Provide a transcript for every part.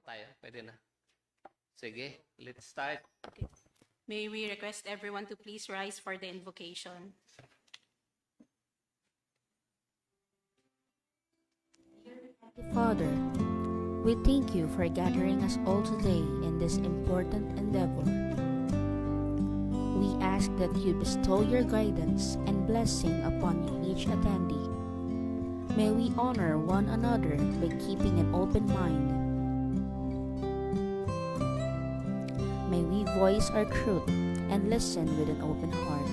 pa tayo? Pwede na. Sige, let's start. Okay. May we request everyone to please rise for the invocation. Father, we thank you for gathering us all today in this important endeavor. We ask that you bestow your guidance and blessing upon each attendee. May we honor one another by keeping an open mind. May we voice our truth and listen with an open heart.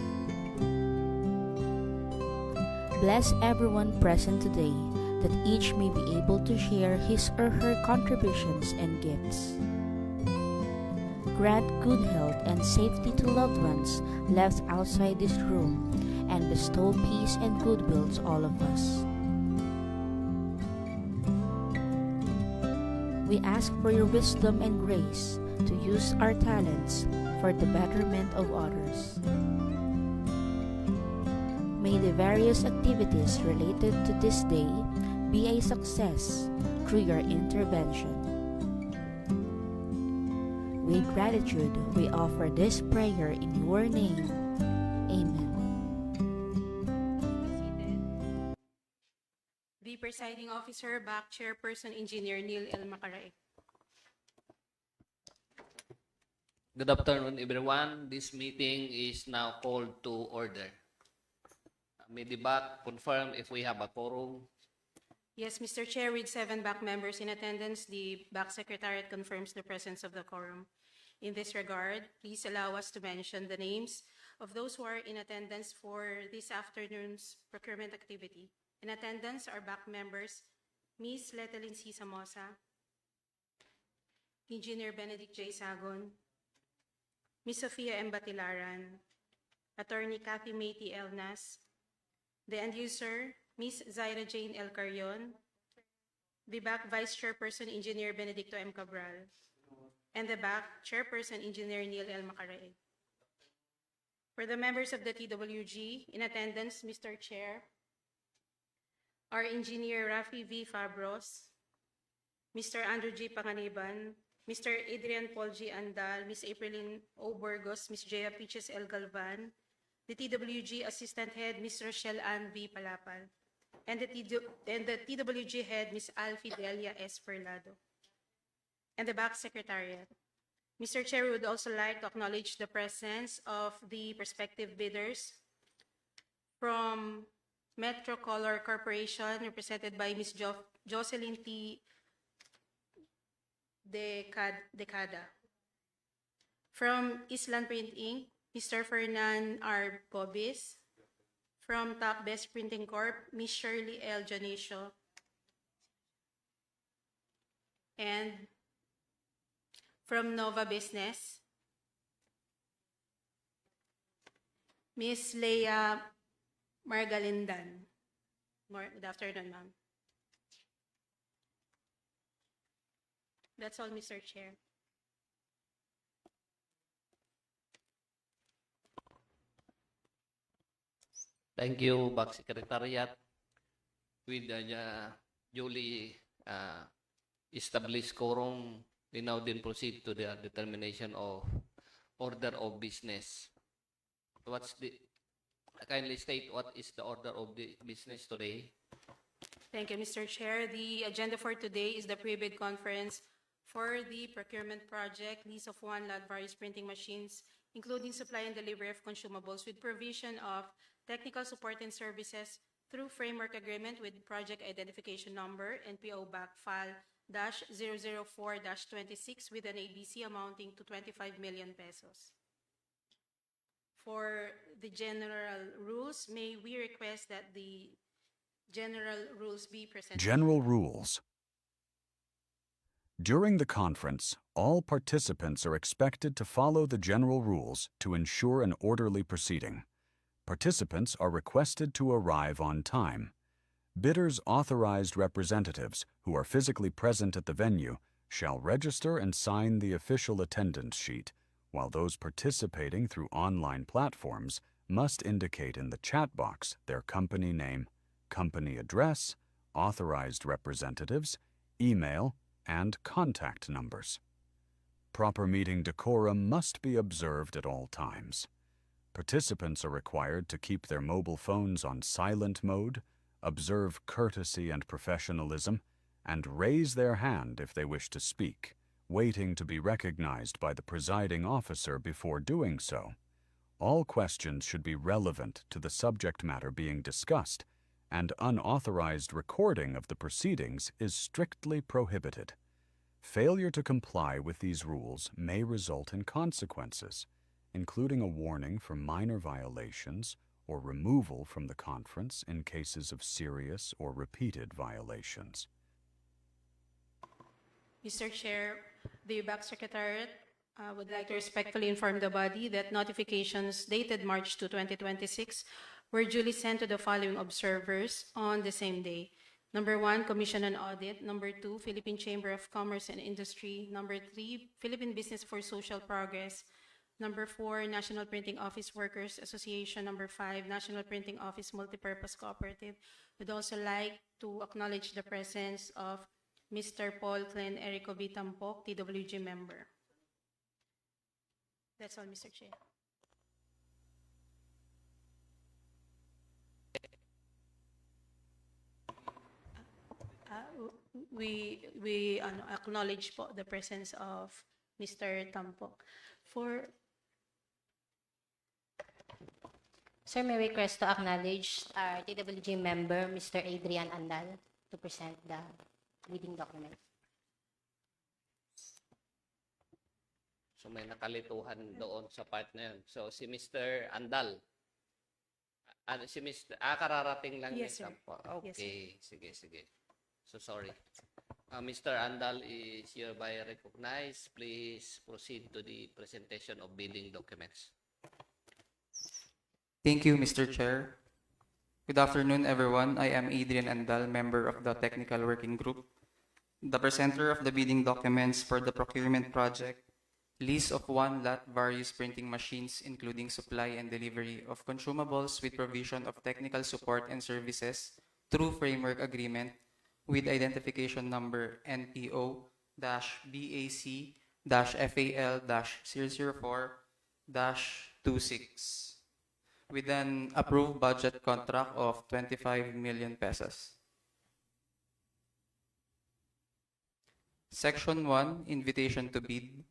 Bless everyone present today, that each may be able to share his or her contributions and gifts. Grant good health and safety to loved ones left outside this room, and bestow peace and goodwill to all of us. We ask for your wisdom and grace to use our talents for the betterment of others. May the various activities related to this day be a success through your intervention. With gratitude, we offer this prayer in your name. Amen. The presiding officer, back chairperson, Engineer Neil L. Macaraig. Good afternoon, everyone. This meeting is now called to order. May the back confirm if we have a quorum. Yes, Mr. Chair, with 7 back members in attendance, the back secretariat confirms the presence of the quorum. In this regard, please allow us to mention the names of those who are in attendance for this afternoon's procurement activity. In attendance are back members Ms. Letelyn C. Samosa, Engineer Benedict J. Sagon, Ms. Sofia M. Batilaran, Attorney Kathy May T. Elnas, the end user, Ms. Zaira Jane L. Carion, the back Vice Chairperson, Engineer Benedicto M. Cabral, and the back Chairperson, Engineer Neil L. Macaraig. For the members of the TWG, in attendance, Mr. Chair, our Engineer Rafi V. Fabros, Mr. Andrew G. Panganiban, Mr. Adrian Paul G. Andal, Ms. Aprilyn O. Burgos, Ms. Jaya Peaches L. Galvan, the TWG Assistant Head, Ms. Rochelle Ann V. Palapal, and the TWG Head, Ms. Alfie Delia S. Ferlado, and the back secretariat. Mr. Chair, we would also like to acknowledge the presence of the prospective bidders from Metro Color Corporation, represented by Ms. Jocelyn T. Decada. From Island Print Inc., Mr. Fernan R. Bobis. From Top Best Printing Corp., Ms. Shirley L. Janisio. And from Nova Business, Ms. Leia Margalindan. Good afternoon, ma'am. That's all, Mr. Chair. Thank you, back secretariat. With the duly established quorum, we now then proceed to the determination of order of business. Kindly state what is the order of the business today? Thank you, Mr. Chair. The agenda for today is the pre-bid conference for the procurement project, lease of 1 lot various printing machines, including supply and delivery of consumables with provision of technical support and services through framework agreement with project identification number and PO Back File -004-26 with an ABC amounting to 25 million pesos. For the general rules, may we request that the general rules be presented? General rules. During the conference, all participants are expected to follow the general rules to ensure an orderly proceeding. Participants are requested to arrive on time. Bidders' authorized representatives who are physically present at the venue shall register and sign the official attendance sheet, while those participating through online platforms must indicate in the chat box their company name, company address, authorized representatives, email, and contact numbers. Proper meeting decorum must be observed at all times. Participants are required to keep their mobile phones on silent mode, observe courtesy and professionalism, and raise their hand if they wish to speak, waiting to be recognized by the presiding officer before doing so. All questions should be relevant to the subject matter being discussed, and unauthorized recording of the proceedings is strictly prohibited. Failure to comply with these rules may result in consequences, including a warning for minor violations or removal from the conference in cases of serious or repeated violations. Mr. Chair, the UBAC Secretariat would like to respectfully inform the body that notifications dated March 2, 2026 were duly sent to the following observers on the same day. Number 1, Commission on Audit. Number 2, Philippine Chamber of Commerce and Industry. Number 3, Philippine Business for Social Progress. Number 4, National Printing Office Workers Association. Number 5, National Printing Office Multipurpose Cooperative. We'd also like to acknowledge the presence of Mr. Paul Clen Erico B. Tampok, TWG member. That's all, Mr. Chair. We acknowledge po the presence of Mr. Tampok. Sir, may request to acknowledge our TWG member, Mr. Adrian Andal, to present the leading document. So may nakalituhan doon sa part na yun. So si Mr. Andal, si Mr. kararating lang Yes, ni sir. Sampo. Yes, Okay, sige. So sorry. Mr. Andal is hereby recognized. Please proceed to the presentation of bidding documents. Thank you, Mr. Chair. Good afternoon, everyone. I am Adrian Andal, member of the Technical Working Group. The presenter of the bidding documents for the procurement project, lease of one lot various printing machines, including supply and delivery of consumables with provision of technical support and services through framework agreement with identification number NPO-BAC-FAL-004-26 with an approved budget contract of 25 million pesos. Section 1, Invitation to Bid.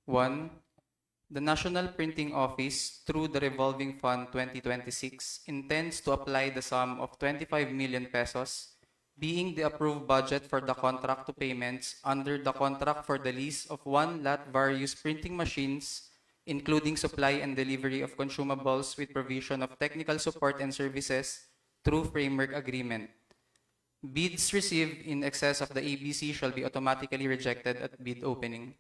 One, the National Printing Office, through the Revolving Fund 2026, intends to apply the sum of 25 million pesos, being the approved budget for the contract to payments under the contract for the lease of one lot various printing machines, including supply and delivery of consumables with provision of technical support and services through framework agreement. Bids received in excess of the ABC shall be automatically rejected at bid opening.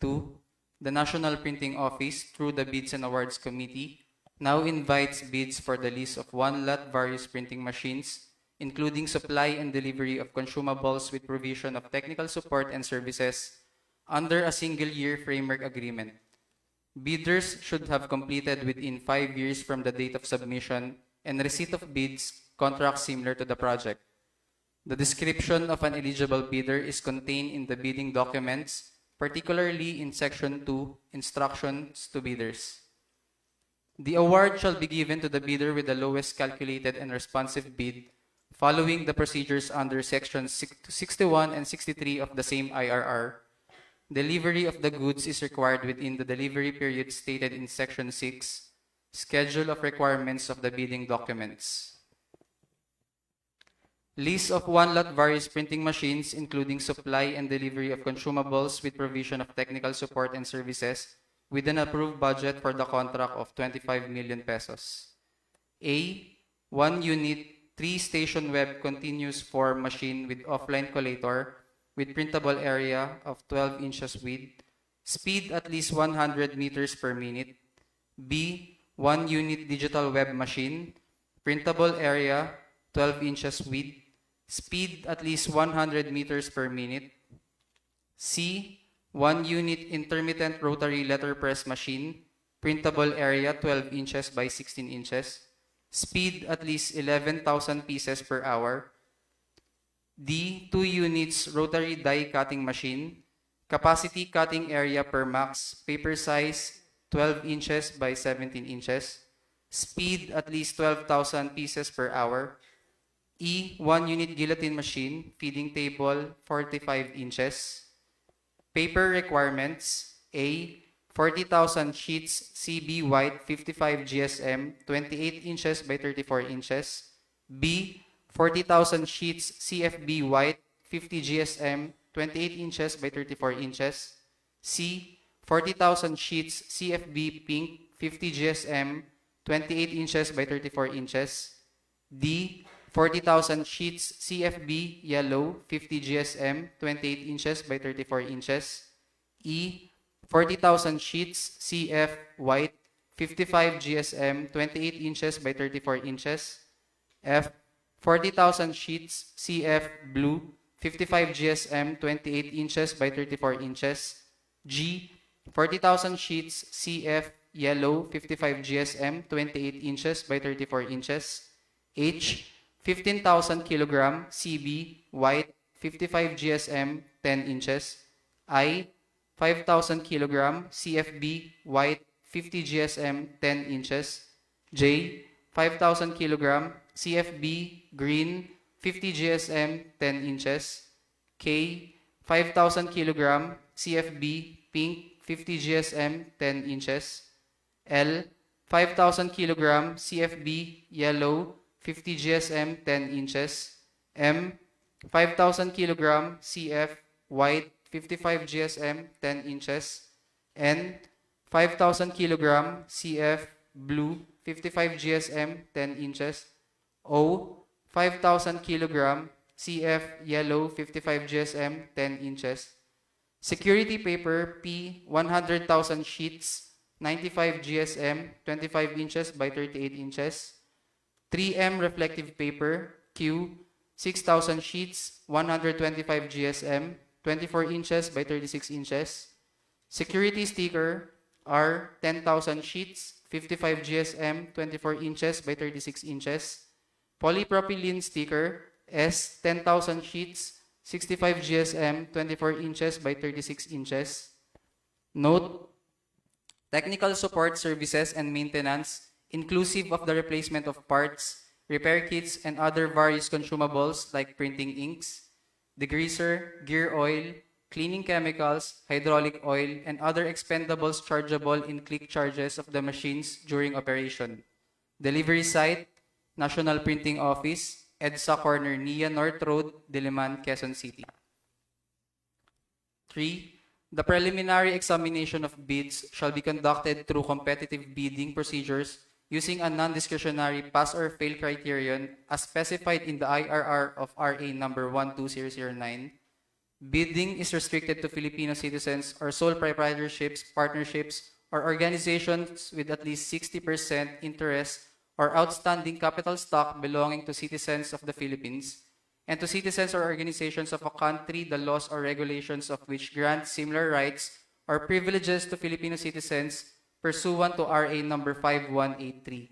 2. The National Printing Office, through the Bids and Awards Committee, now invites bids for the lease of one lot various printing machines, including supply and delivery of consumables with provision of technical support and services under a single-year framework agreement. Bidders should have completed within 5 years from the date of submission and receipt of bids contracts similar to the project. The description of an eligible bidder is contained in the bidding documents, particularly in Section 2, Instructions to Bidders. The award shall be given to the bidder with the lowest calculated and responsive bid, following the procedures under Sections 61 and 63 of the same IRR. Delivery of the goods is required within the delivery period stated in Section 6, Schedule of Requirements of the Bidding Documents. Lease of one lot various printing machines, including supply and delivery of consumables with provision of technical support and services, with an approved budget for the contract of 25 million pesos. A. 1 unit, 3-station web continuous form machine with offline collator, with printable area of 12 inches width, speed at least 100 meters per minute. B. 1 unit digital web machine, printable area 12 inches width, speed at least 100 meters per minute. C. 1 unit intermittent rotary letterpress machine, printable area 12 inches by 16 inches. speed at least 11,000 pieces per hour. D, 2 units rotary die cutting machine, capacity cutting area per max, paper size 12 inches by 17 inches, speed at least 12,000 pieces per hour. E, 1 unit guillotine machine, feeding table 45 inches. Paper requirements: A, 40,000 sheets CB white 55 GSM 28 inches by 34 inches. B, 40,000 sheets CFB white 50 GSM 28 inches by 34 inches. C, 40,000 sheets CFB pink 50 GSM 28 inches by 34 inches. D, 40,000 sheets CFB yellow 50 GSM 28 inches by 34 inches. E, 40,000 sheets CF white 55 GSM 28 inches by 34 inches. F, 40,000 sheets CF blue 55 GSM 28 inches by 34 inches. G, 40,000 sheets CF yellow 55 GSM 28 inches by 34 inches. H, 15,000 kilogram CB white 55 GSM 10 inches. I, 5,000 kilogram CFB white 50 GSM 10 inches. J, 5,000 kilogram CFB green 50 GSM 10 inches. K, 5,000 kilogram CFB pink 50 GSM 10 inches. L, 5,000 kilogram CFB yellow 50 GSM 10 inches. M, 5,000 kilogram CF white 55 GSM 10 inches. N, 5,000 kilogram CF blue 55 GSM 10 inches. O, 5,000 kilogram CF yellow 55 GSM 10 inches. Security paper P, 100,000 sheets 95 GSM 25 inches by 38 inches. 3M reflective paper Q, 6,000 sheets 125 GSM 24 inches by 36 inches. Security sticker R, 10,000 sheets 55 GSM 24 inches by 36 inches. Polypropylene sticker S, 10,000 sheets 65 GSM 24 inches by 36 inches. Note, technical support services and maintenance inclusive of the replacement of parts, repair kits, and other various consumables like printing inks, degreaser, gear oil, cleaning chemicals, hydraulic oil, and other expendables chargeable in click charges of the machines during operation. Delivery site, National Printing Office, EDSA Corner, NIA North Road, Diliman, Quezon City. 3. The preliminary examination of bids shall be conducted through competitive bidding procedures using a non-discretionary pass or fail criterion as specified in the IRR of RA number 12009. Bidding is restricted to Filipino citizens or sole proprietorships, partnerships, or organizations with at least 60% interest or outstanding capital stock belonging to citizens of the Philippines, and to citizens or organizations of a country the laws or regulations of which grant similar rights or privileges to Filipino citizens pursuant to RA number 5183.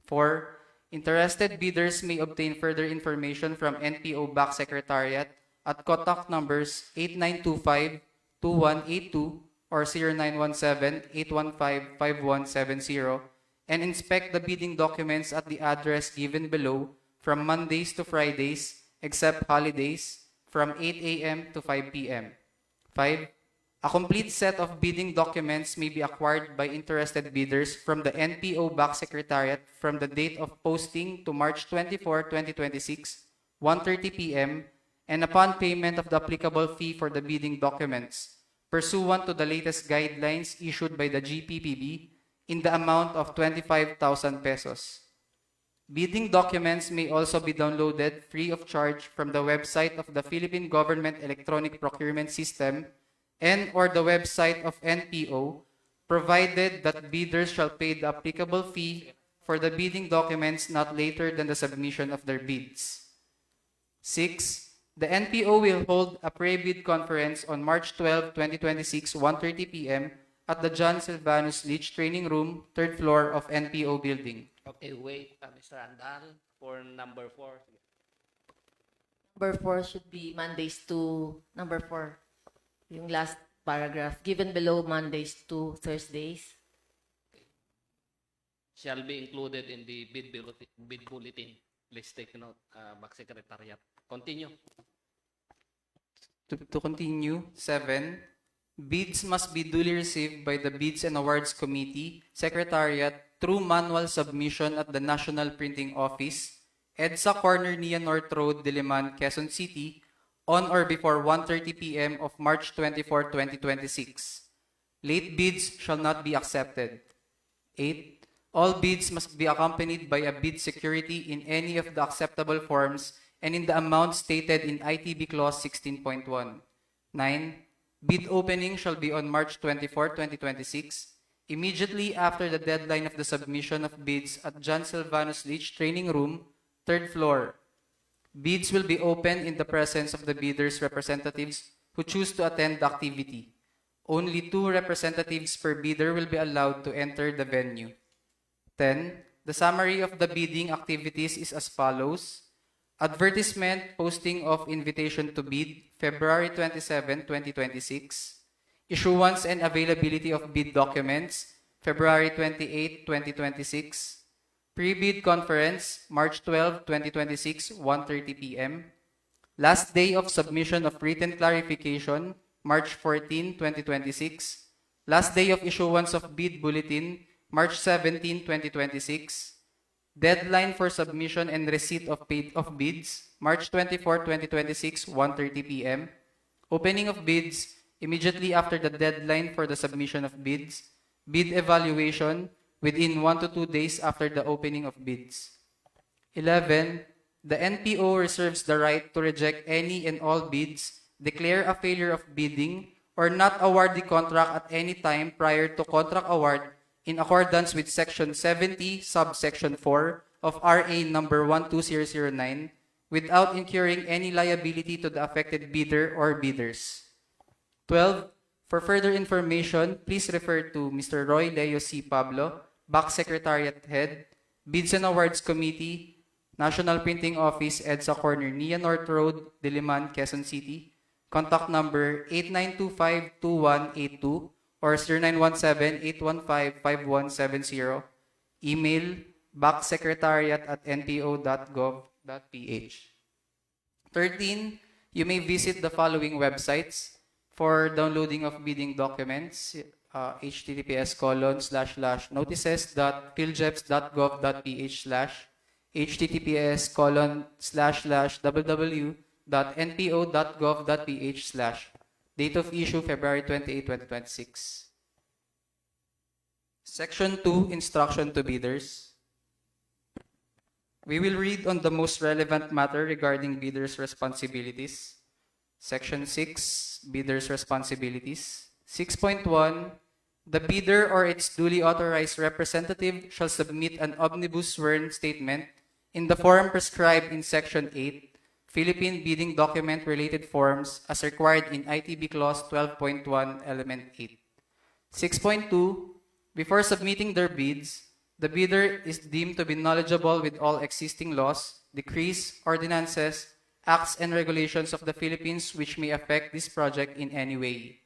4. Interested bidders may obtain further information from NPO Back Secretariat at contact numbers 8925-2182 or 0917-815-5170 and inspect the bidding documents at the address given below from Mondays to Fridays, except holidays, from 8 a.m. to 5 p.m. 5. A complete set of bidding documents may be acquired by interested bidders from the NPO Back Secretariat from the date of posting to March 24, 2026, 1:30 p.m., and upon payment of the applicable fee for the bidding documents, pursuant to the latest guidelines issued by the GPPB in the amount of 25,000 pesos. Bidding documents may also be downloaded free of charge from the website of the Philippine Government Electronic Procurement System and or the website of NPO, provided that bidders shall pay the applicable fee for the bidding documents not later than the submission of their bids. 6. The NPO will hold a pre-bid conference on March 12, 2026, 1:30 p.m. at the John Silvanus Leach Training Room, 3rd floor of NPO building. Okay, wait, Mr. Andal, for number 4. Number 4 should be Mondays to number 4. Yung last paragraph, given below Mondays to Thursdays. Shall be included in the bid bulletin. Please take note, Back Secretariat. Continue. To continue, 7, bids must be duly received by the Bids and Awards Committee, Secretariat, through manual submission at the National Printing Office, EDSA Corner Nia North Road, Diliman, Quezon City, on or before 1:30 p.m. of March 24, 2026. Late bids shall not be accepted. 8, all bids must be accompanied by a bid security in any of the acceptable forms and in the amount stated in ITB Clause 16.1. 9, bid opening shall be on March 24, 2026, immediately after the deadline of the submission of bids at John Silvanus Leach Training Room, 3rd floor. Bids will be opened in the presence of the bidders' representatives who choose to attend the activity. Only 2 representatives per bidder will be allowed to enter the venue. 10. The summary of the bidding activities is as follows. Advertisement posting of invitation to bid, February 27, 2026. Issuance and availability of bid documents, February 28, 2026. Pre-bid conference, March 12, 2026, 1:30 p.m. Last day of submission of written clarification, March 14, 2026. Last day of issuance of bid bulletin, March 17, 2026. Deadline for submission and receipt of bids, March 24, 2026, 1:30 p.m. Opening of bids immediately after the deadline for the submission of bids. Bid evaluation within 1 to 2 days after the opening of bids. 11. The NPO reserves the right to reject any and all bids, declare a failure of bidding, or not award the contract at any time prior to contract award in accordance with Section 70, Subsection 4 of RA number 12009, without incurring any liability to the affected bidder or bidders. 12. For further information, please refer to Mr. Roy Leo C. Pablo, Back Secretariat Head, Bids and Awards Committee, National Printing Office, EDSA Corner, Nia North Road, Diliman, Quezon City. Contact number 8925-2182 or 0917-815-5170. Email backsecretariat@npo.gov.ph. 13. You may visit the following websites for downloading of bidding documents. https://notices.philjeps.gov.ph/ https://www.npo.gov.ph/ Date of issue February 28, 2026. Section 2, Instruction to Bidders. We will read on the most relevant matter regarding bidders' responsibilities. Section 6, Bidders' Responsibilities. 6.1, the bidder or its duly authorized representative shall submit an omnibus sworn statement in the form prescribed in Section 8, Philippine Bidding Document Related Forms as required in ITB Clause 12.1, Element 8. 6.2, before submitting their bids, the bidder is deemed to be knowledgeable with all existing laws, decrees, ordinances, acts, and regulations of the Philippines which may affect this project in any way.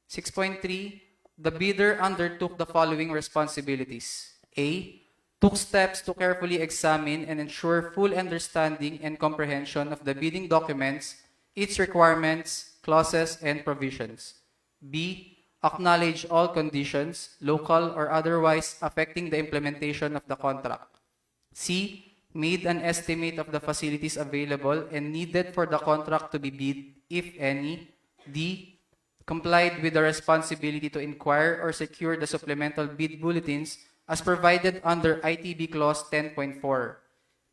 6.3, the bidder undertook the following responsibilities. A, took steps to carefully examine and ensure full understanding and comprehension of the bidding documents, its requirements, clauses, and provisions. B, acknowledge all conditions, local or otherwise, affecting the implementation of the contract. C, made an estimate of the facilities available and needed for the contract to be bid, if any. D, complied with the responsibility to inquire or secure the supplemental bid bulletins as provided under ITB Clause 10.4.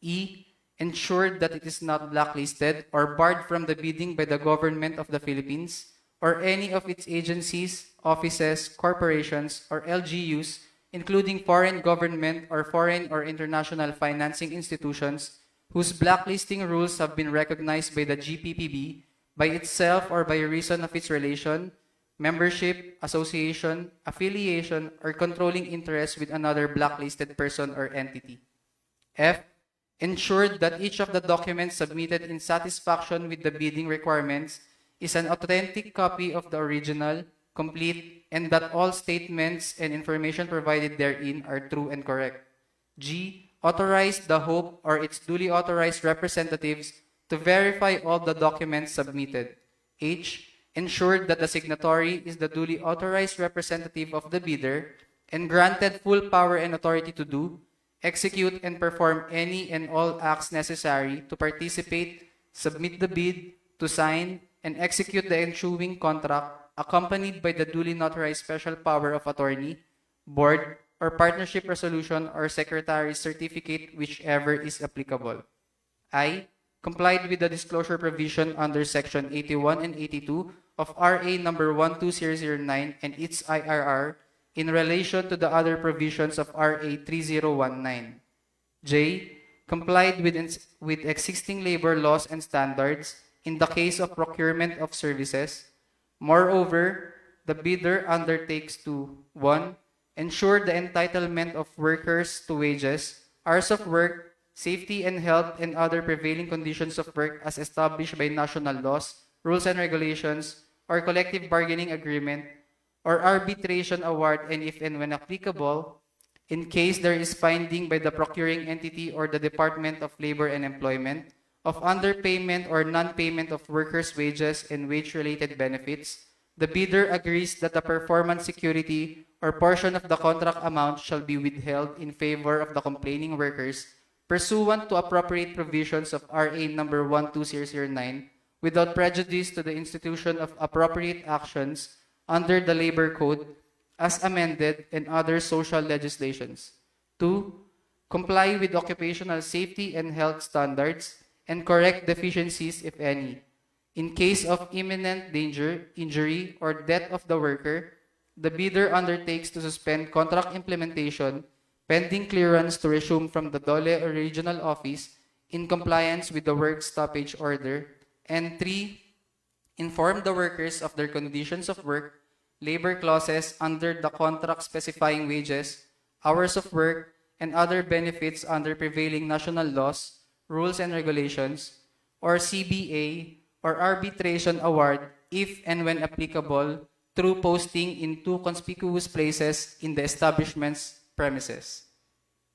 E, ensured that it is not blacklisted or barred from the bidding by the government of the Philippines or any of its agencies, offices, corporations, or LGUs, including foreign government or foreign or international financing institutions whose blacklisting rules have been recognized by the GPPB by itself or by reason of its relation membership, association, affiliation, or controlling interest with another blacklisted person or entity. F. Ensured that each of the documents submitted in satisfaction with the bidding requirements is an authentic copy of the original, complete, and that all statements and information provided therein are true and correct. G. Authorized the Hope or its duly authorized representatives to verify all the documents submitted. H. Ensured that the signatory is the duly authorized representative of the bidder and granted full power and authority to do, execute, and perform any and all acts necessary to participate, submit the bid, to sign, and execute the ensuing contract accompanied by the duly notarized special power of attorney, board, or partnership resolution or secretary's certificate, whichever is applicable. I. Complied with the disclosure provision under Section 81 and 82 of RA number 12009 and its IRR in relation to the other provisions of RA 3019. J. Complied with existing labor laws and standards in the case of procurement of services. Moreover, the bidder undertakes to 1. Ensure the entitlement of workers to wages, hours of work, safety and health, and other prevailing conditions of work as established by national laws, rules and regulations, or collective bargaining agreement, or arbitration award, and if and when applicable, in case there is finding by the procuring entity or the Department of Labor and Employment, of underpayment or non-payment of workers' wages and wage-related benefits, the bidder agrees that the performance security or portion of the contract amount shall be withheld in favor of the complaining workers pursuant to appropriate provisions of RA number 12009 without prejudice to the institution of appropriate actions under the Labor Code as amended and other social legislations. 2. Comply with occupational safety and health standards and correct deficiencies, if any. In case of imminent danger, injury, or death of the worker, the bidder undertakes to suspend contract implementation pending clearance to resume from the DOLE or regional office in compliance with the work stoppage order. And 3. Inform the workers of their conditions of work, labor clauses under the contract specifying wages, hours of work, and other benefits under prevailing national laws, rules and regulations, or CBA, or arbitration award if and when applicable through posting in 2 conspicuous places in the establishment's premises.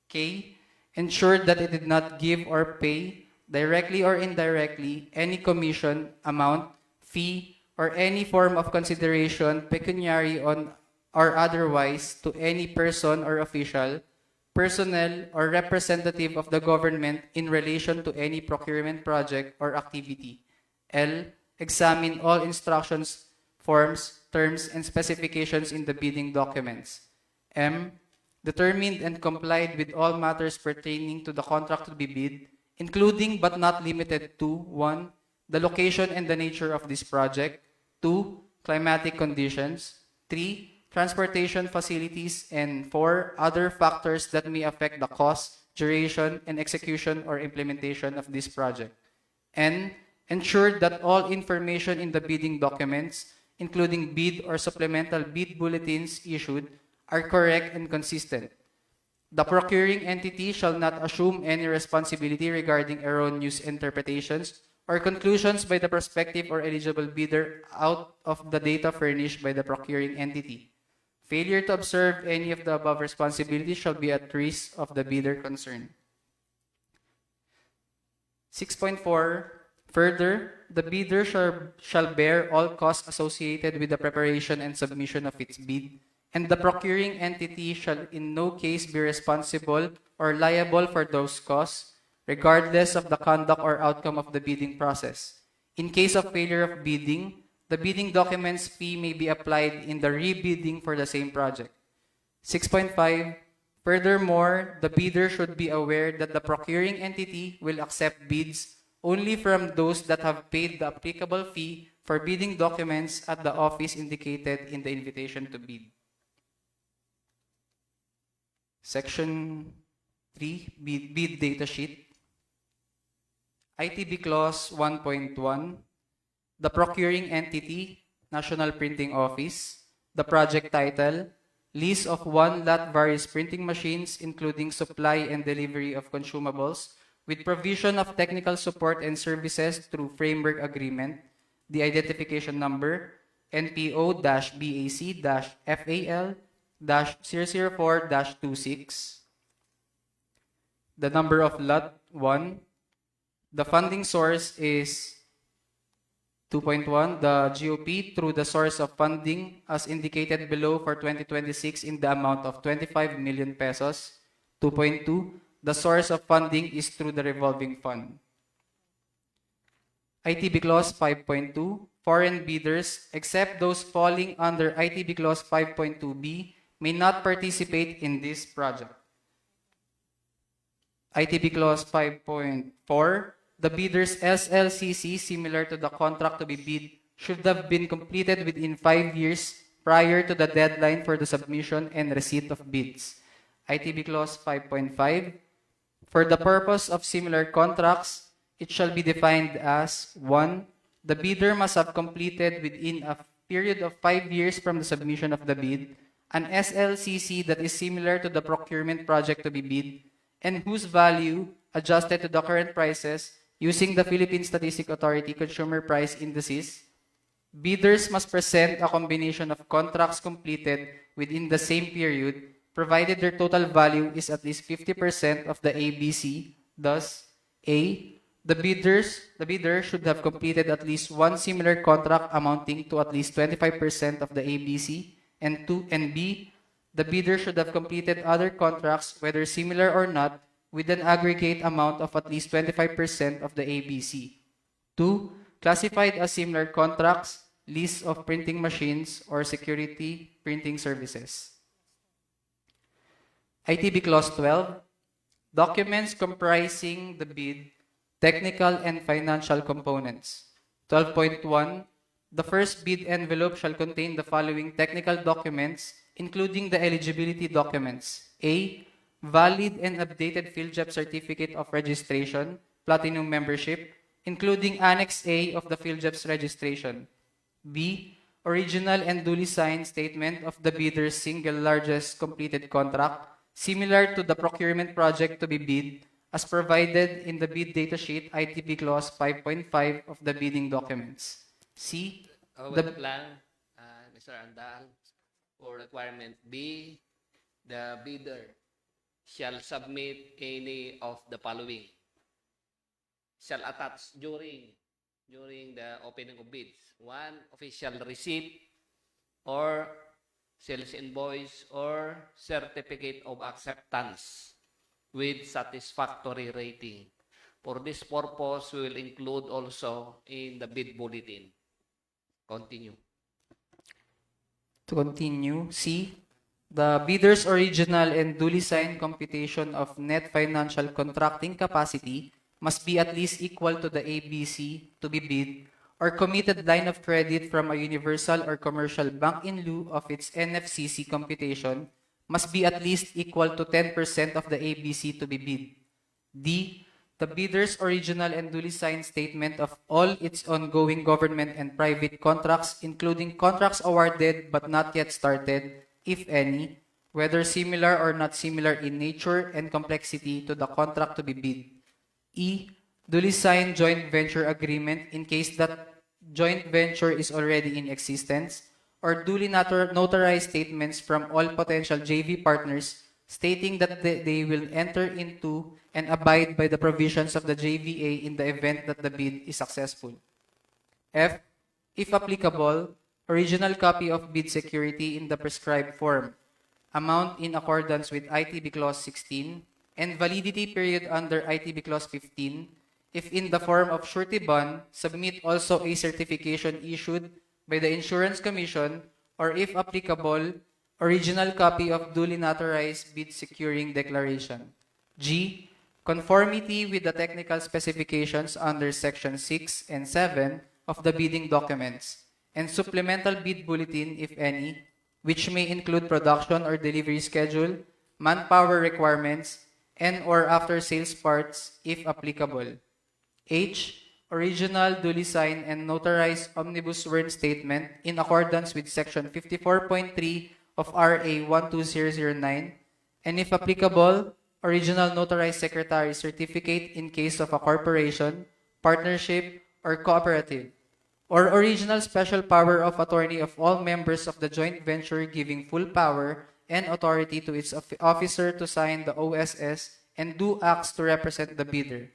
K. Ensured that it did not give or pay, directly or indirectly, any commission, amount, fee, or any form of consideration, pecuniary on or otherwise, to any person or official, personnel, or representative of the government in relation to any procurement project or activity. L. Examine all instructions, forms, terms, and specifications in the bidding documents. M. Determined and complied with all matters pertaining to the contract to be bid, including but not limited to 1. The location and the nature of this project. 2. Climatic conditions. 3. Transportation facilities. And 4. Other factors that may affect the cost, duration, and execution or implementation of this project. N. Ensured that all information in the bidding documents, including bid or supplemental bid bulletins issued, are correct and consistent. The procuring entity shall not assume any responsibility regarding erroneous interpretations or conclusions by the prospective or eligible bidder out of the data furnished by the procuring entity. Failure to observe any of the above responsibilities shall be at risk of the bidder concerned. 6.4. Further, the bidder shall bear all costs associated with the preparation and submission of its bid, and the procuring entity shall in no case be responsible or liable for those costs, regardless of the conduct or outcome of the bidding process. In case of failure of bidding, the bidding document's fee may be applied in the rebidding for the same project. 6.5. Furthermore, the bidder should be aware that the procuring entity will accept bids only from those that have paid the applicable fee for bidding documents at the office indicated in the invitation to bid. Section 3, bid data sheet. ITB Clause 1.1. The procuring entity, National Printing Office, the project title, lease of 1 lot various printing machines, including supply and delivery of consumables, with provision of technical support and services through framework agreement, the identification number, NPO-BAC-FAL-004-26, the number of lot 1, the funding source is 2.1, the GOP through the source of funding as indicated below for 2026 in the amount of 25 million pesos. 2.2, the source of funding is through the revolving fund. ITB Clause 5.2, foreign bidders, except those falling under ITB Clause 5.2b, may not participate in this project. ITB Clause 5.4, the bidder's SLCC, similar to the contract to be bid, should have been completed within 5 years prior to the deadline for the submission and receipt of bids. ITB Clause 5.5, for the purpose of similar contracts, it shall be defined as 1. The bidder must have completed within a period of 5 years from the submission of the bid an SLCC that is similar to the procurement project to be bid and whose value, adjusted to the current prices, using the Philippine Statistic Authority Consumer Price Indices, bidders must present a combination of contracts completed within the same period, provided their total value is at least 50% of the ABC. Thus, A, the bidder should have completed at least one similar contract amounting to at least 25% of the ABC, and B, the bidder should have completed other contracts, whether similar or not, with an aggregate amount of at least 25% of the ABC. 2. Classified as similar contracts, lease of printing machines, or security printing services. ITB Clause 12. Documents comprising the bid, technical and financial components. 12.1. The first bid envelope shall contain the following technical documents, including the eligibility documents. A. Valid and updated PhilJEP Certificate of Registration, Platinum Membership, including Annex A of the PhilJEP's registration. B. Original and duly signed statement of the bidder's single largest completed contract, similar to the procurement project to be bid, as provided in the bid data sheet ITB Clause 5.5 of the bidding documents. C. Wait lang, Mr. Andal, for requirement B, the bidder shall submit any of the following. Shall attach during the opening of bids. 1. Official receipt or sales invoice or certificate of acceptance with satisfactory rating. For this purpose, we will include also in the bid bulletin. Continue. To continue, C. The bidder's original and duly signed computation of net financial contracting capacity must be at least equal to the ABC to be bid or committed line of credit from a universal or commercial bank in lieu of its NFCC computation must be at least equal to 10% of the ABC to be bid. D. The bidder's original and duly signed statement of all its ongoing government and private contracts, including contracts awarded but not yet started, if any, whether similar or not similar in nature and complexity to the contract to be bid. E. Duly signed joint venture agreement in case that joint venture is already in existence, or duly notarized statements from all potential JV partners stating that they will enter into and abide by the provisions of the JVA in the event that the bid is successful. F. If applicable, original copy of bid security in the prescribed form, amount in accordance with ITB Clause 16, and validity period under ITB Clause 15, if in the form of surety bond, submit also a certification issued by the Insurance Commission, or if applicable, original copy of duly notarized bid securing declaration. G. Conformity with the technical specifications under Section 6 and 7 of the bidding documents, and supplemental bid bulletin, if any, which may include production or delivery schedule, manpower requirements, and or after-sales parts, if applicable. H. original, duly signed, and notarized omnibus sworn statement in accordance with Section 54.3 of RA 12009, and if applicable, original notarized secretary certificate in case of a corporation, partnership, or cooperative, or original special power of attorney of all members of the joint venture giving full power and authority to its officer to sign the OSS and do acts to represent the bidder.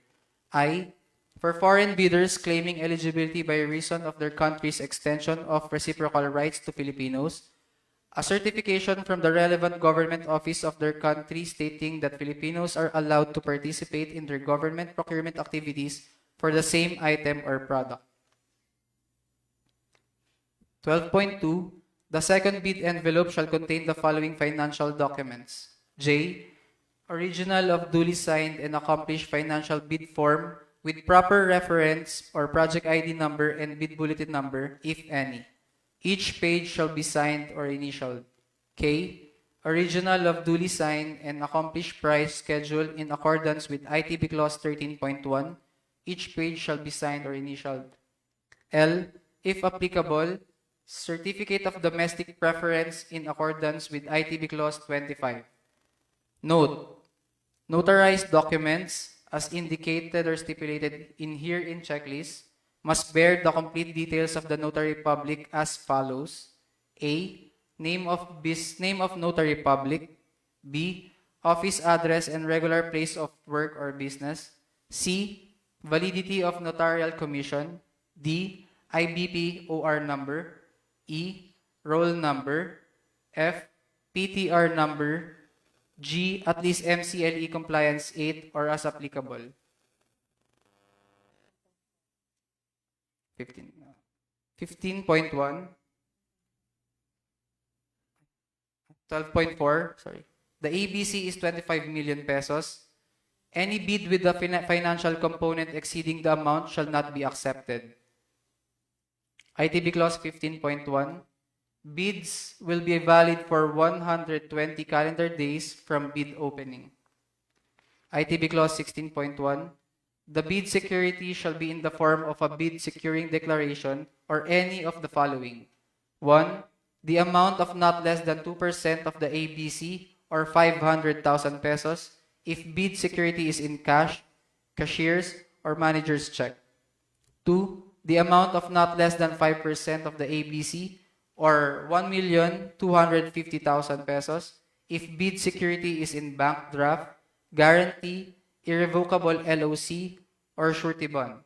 I, for foreign bidders claiming eligibility by reason of their country's extension of reciprocal rights to Filipinos, a certification from the relevant government office of their country stating that Filipinos are allowed to participate in their government procurement activities for the same item or product. 12.2. The second bid envelope shall contain the following financial documents. J. Original of duly signed and accomplished financial bid form with proper reference or project ID number and bid bulletin number, if any. Each page shall be signed or initialed. K. Original of duly signed and accomplished price schedule in accordance with ITB Clause 13.1. Each page shall be signed or initialed. L. If applicable, certificate of domestic preference in accordance with ITB Clause 25. Note: notarized documents, as indicated or stipulated in herein checklist, must bear the complete details of the notary public as follows: A. Name of notary public. B. Office address and regular place of work or business. C. Validity of notarial commission. D. IBP OR number. E. Roll number. F. PTR number. G. At least MCLE compliance 8 or as applicable. 15.1. 12.4. Sorry. The ABC is 25 million pesos. Any bid with the financial component exceeding the amount shall not be accepted. ITB Clause 15.1. Bids will be valid for 120 calendar days from bid opening. ITB Clause 16.1. The bid security shall be in the form of a bid securing declaration or any of the following. 1. The amount of not less than 2% of the ABC or 500,000 pesos if bid security is in cash, cashier's, or manager's check. 2. The amount of not less than 5% of the ABC or 1,250,000 pesos if bid security is in bank draft, guarantee, irrevocable LOC, or surety bond.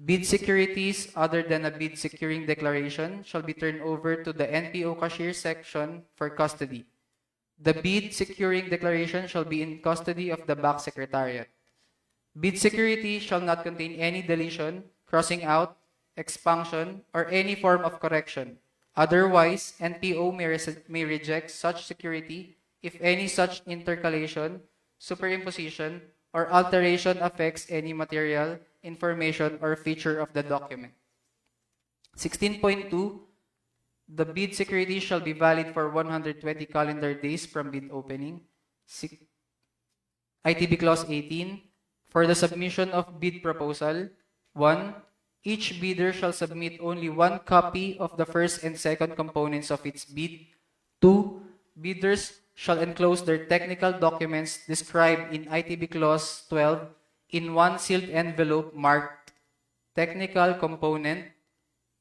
Bid securities other than a bid securing declaration shall be turned over to the NPO cashier section for custody. The bid securing declaration shall be in custody of the back secretariat. Bid security shall not contain any deletion, crossing out, expunction, or any form of correction. Otherwise, NPO may reject such security if any such intercalation, superimposition, or alteration affects any material, information, or feature of the document. 16.2. The bid security shall be valid for 120 calendar days from bid opening. ITB Clause 18. For the submission of bid proposal, 1. Each bidder shall submit only one copy of the first and second components of its bid. 2. Bidders shall enclose their technical documents described in ITB Clause 12 in one sealed envelope marked technical component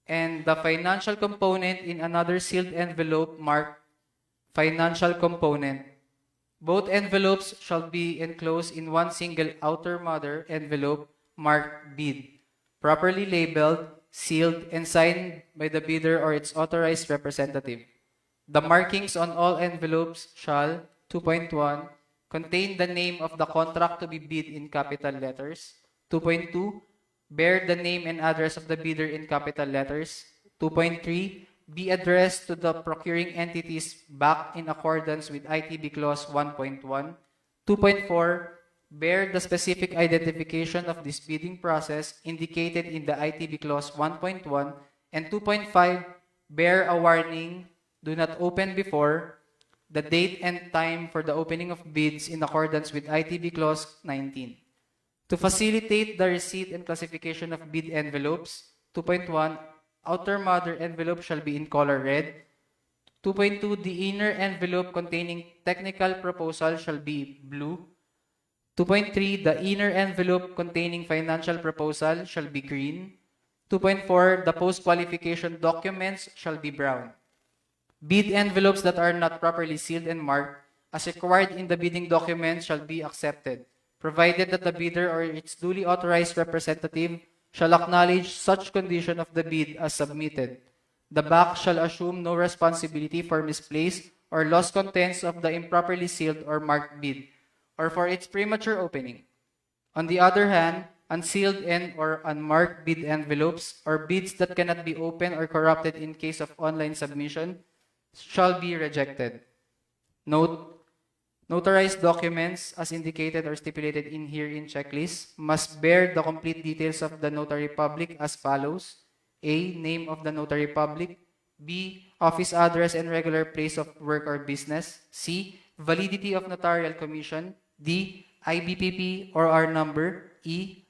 and the financial component in another sealed envelope marked financial component. Both envelopes shall be enclosed in one single outer mother envelope marked bid, properly labeled, sealed, and signed by the bidder or its authorized representative. The markings on all envelopes shall, 2.1, contain the name of the contract to be bid in capital letters. 2.2, bear the name and address of the bidder in capital letters. 2.3, be addressed to the procuring entities back in accordance with ITB Clause 1.1. 2.4, bear the specific identification of this bidding process indicated in the ITB Clause 1.1. And 2.5, bear a warning, do not open before the date and time for the opening of bids in accordance with ITB Clause 19. To facilitate the receipt and classification of bid envelopes, 2.1, outer mother envelope shall be in color red. 2.2, the inner envelope containing technical proposal shall be blue. 2.3, the inner envelope containing financial proposal shall be green. 2.4, the post-qualification documents shall be brown. Bid envelopes that are not properly sealed and marked as required in the bidding documents shall be accepted, provided that the bidder or its duly authorized representative shall acknowledge such condition of the bid as submitted. The BAC shall assume no responsibility for misplaced or lost contents of the improperly sealed or marked bid, or for its premature opening. On the other hand, unsealed and or unmarked bid envelopes or bids that cannot be opened or corrupted in case of online submission shall be rejected. Note, notarized documents as indicated or stipulated in herein checklist must bear the complete details of the notary public as follows: A. Name of the notary public. B. Office address and regular place of work or business. C. Validity of notarial commission. D. IBPP or R number. E.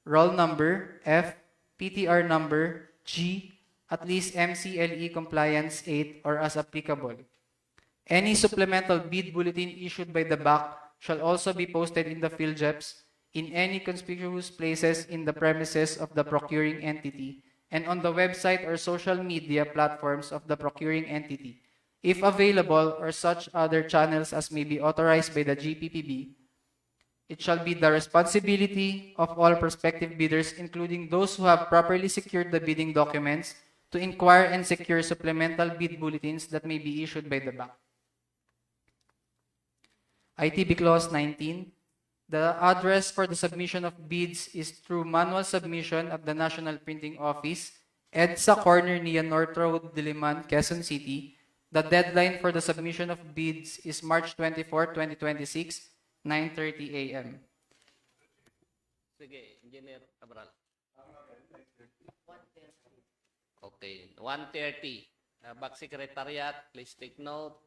Roll number. F. PTR number. G. At least MCLE compliance 8 or as applicable. Any supplemental bid bulletin issued by the BAC shall also be posted in the PhilJeps in any conspicuous places in the premises of the procuring entity and on the website or social media platforms of the procuring entity, if available, or such other channels as may be authorized by the GPPB. It shall be the responsibility of all prospective bidders, including those who have properly secured the bidding documents, to inquire and secure supplemental bid bulletins that may be issued by the BAC. ITB Clause 19. The address for the submission of bids is through manual submission at the National Printing Office, EDSA Corner Nia North Road, Diliman, Quezon City. The deadline for the submission of bids is March 24, 2026, 9:30 a.m. Sige, Engineer Cabral. Okay, 1:30. BAC Secretariat, please take note.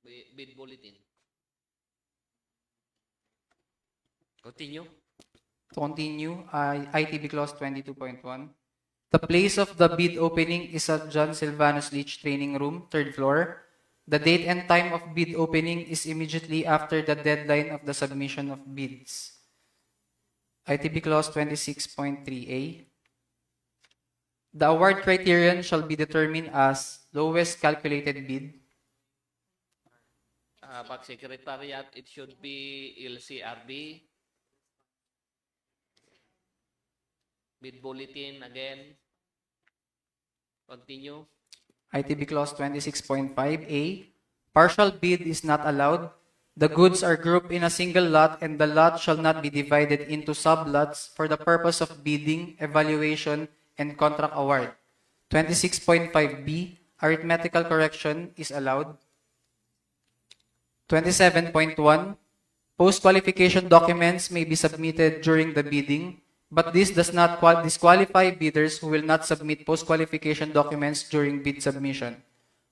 Bid bulletin. Continue. To continue, ITB Clause 22.1. The place of the bid opening is at John Silvanus Leach Training Room, 3rd floor. The date and time of bid opening is immediately after the deadline of the submission of bids. ITB Clause 26.3a. The award criterion shall be determined as lowest calculated bid. BAC Secretariat, it should be LCRB. Bid bulletin again. Continue. ITB Clause 26.5a. Partial bid is not allowed. The goods are grouped in a single lot and the lot shall not be divided into sublots for the purpose of bidding, evaluation, and contract award. 26.5b. Arithmetical correction is allowed. 27.1. Post-qualification documents may be submitted during the bidding, but this does not disqualify bidders who will not submit post-qualification documents during bid submission.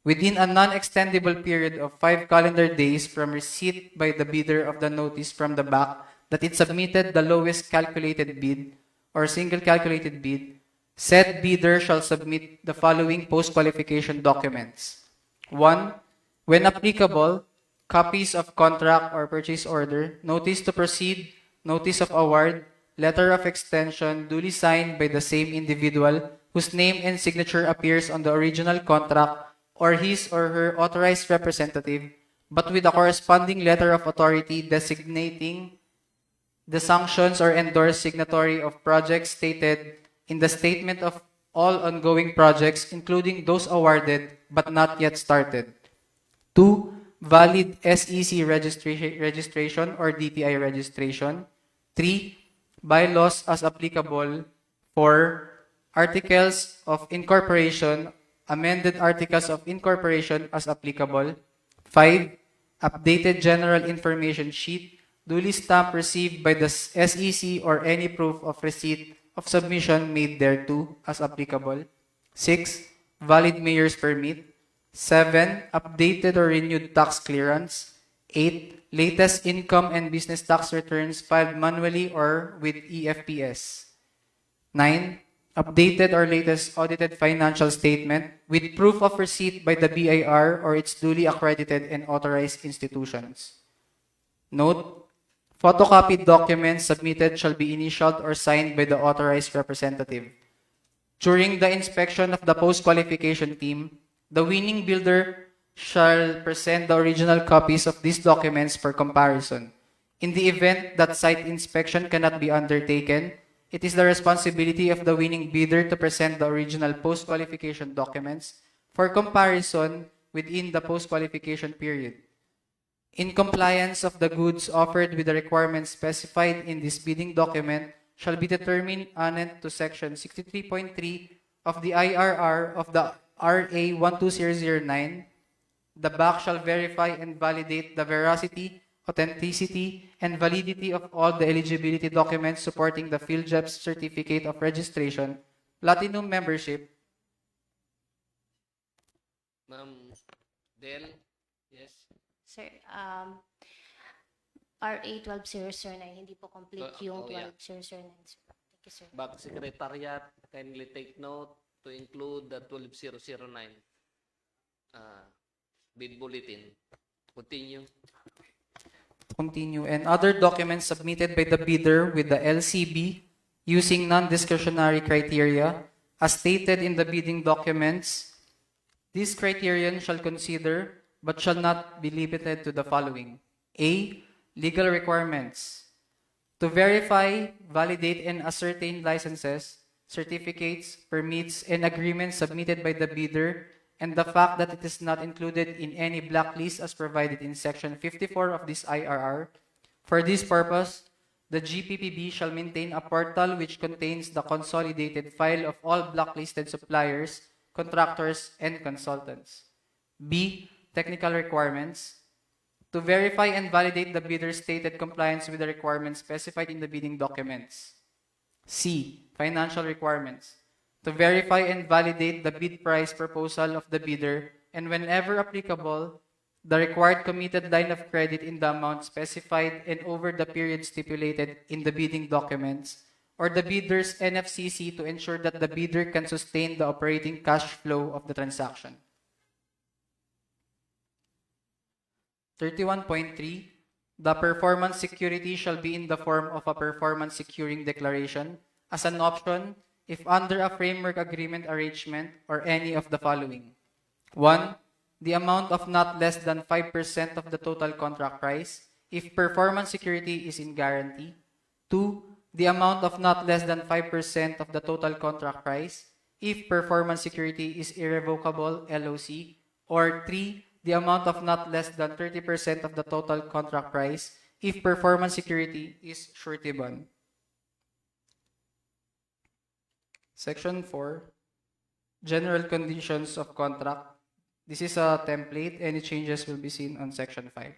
Within a non-extendable period of 5 calendar days from receipt by the bidder of the notice from the BAC that it submitted the lowest calculated bid or single calculated bid, said bidder shall submit the following post-qualification documents. 1. When applicable, copies of contract or purchase order, notice to proceed, notice of award, letter of extension duly signed by the same individual whose name and signature appears on the original contract or his or her authorized representative, but with a corresponding letter of authority designating the sanctions or endorsed signatory of projects stated in the statement of all ongoing projects, including those awarded but not yet started. 2. Valid SEC registration or DTI registration. 3. Bylaws as applicable. 4. Articles of incorporation, amended articles of incorporation as applicable. 5. Updated general information sheet, duly stamped received by the SEC or any proof of receipt of submission made thereto as applicable. 6. Valid mayor's permit. 7. Updated or renewed tax clearance. 8. Latest income and business tax returns filed manually or with EFPS. 9. Updated or latest audited financial statement with proof of receipt by the BIR or its duly accredited and authorized institutions. Note: photocopied documents submitted shall be initialed or signed by the authorized representative. During the inspection of the post-qualification team, the winning bidder shall present the original copies of these documents for comparison. In the event that site inspection cannot be undertaken, it is the responsibility of the winning bidder to present the original post-qualification documents for comparison within the post-qualification period. In compliance of the goods offered with the requirements specified in this bidding document shall be determined annexed to Section 63.3 of the IRR of the RA 12009. The BAC shall verify and validate the veracity, authenticity, and validity of all the eligibility documents supporting the PhilJEP's Certificate of Registration, Platinum Membership. Ma'am Del, yes. Sir, RA 12009, hindi po complete yung yeah. 12009, sir. Thank you, sir. Back Secretariat, kindly take note to include the 12009 bid bulletin. Continue. And other documents submitted by the bidder with the LCB using non-discretionary criteria as stated in the bidding documents. This criterion shall consider but shall not be limited to the following. A. Legal requirements. To verify, validate, and ascertain licenses, certificates, permits, and agreements submitted by the bidder, and the fact that it is not included in any blacklist as provided in Section 54 of this IRR. For this purpose, the GPPB shall maintain a portal which contains the consolidated file of all blacklisted suppliers, contractors, and consultants. B. Technical requirements. To verify and validate the bidder's stated compliance with the requirements specified in the bidding documents. C. Financial requirements. To verify and validate the bid price proposal of the bidder and whenever applicable, the required committed line of credit in the amount specified and over the period stipulated in the bidding documents, or the bidder's NFCC to ensure that the bidder can sustain the operating cash flow of the transaction. 31.3. The performance security shall be in the form of a performance securing declaration as an option if under a framework agreement arrangement or any of the following. 1. The amount of not less than 5% of the total contract price if performance security is in guarantee. 2. The amount of not less than 5% of the total contract price if performance security is irrevocable LOC. Or 3. The amount of not less than 30% of the total contract price if performance security is surety bond. Section 4, General Conditions of Contract. This is a template. Any changes will be seen on Section 5.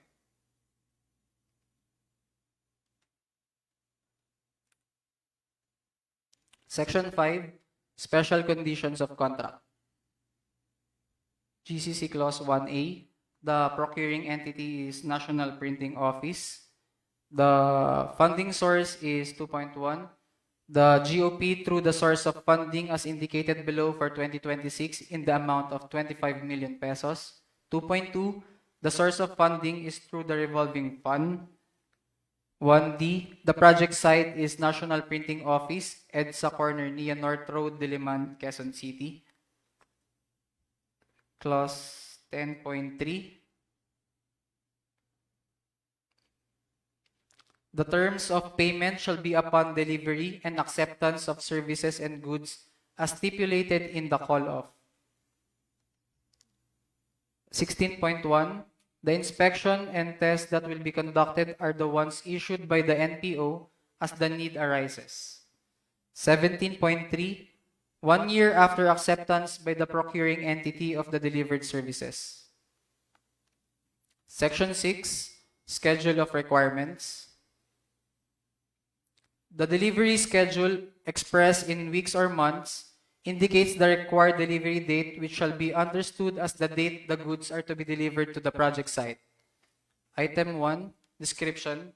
Section 5, Special Conditions of Contract. GCC Clause 1A, the procuring entity is National Printing Office. The funding source is 2.1. The GOP through the source of funding as indicated below for 2026 in the amount of 25 million pesos. 2.2. The source of funding is through the revolving fund. 1D. The project site is National Printing Office, EDSA Corner, Nia North Road, Diliman, Quezon City. Clause 10.3. The terms of payment shall be upon delivery and acceptance of services and goods as stipulated in the call-off. 16.1. The inspection and tests that will be conducted are the ones issued by the NPO as the need arises. 17.3. 1 year after acceptance by the procuring entity of the delivered services. Section 6. Schedule of requirements. The delivery schedule expressed in weeks or months indicates the required delivery date which shall be understood as the date the goods are to be delivered to the project site. Item 1, description.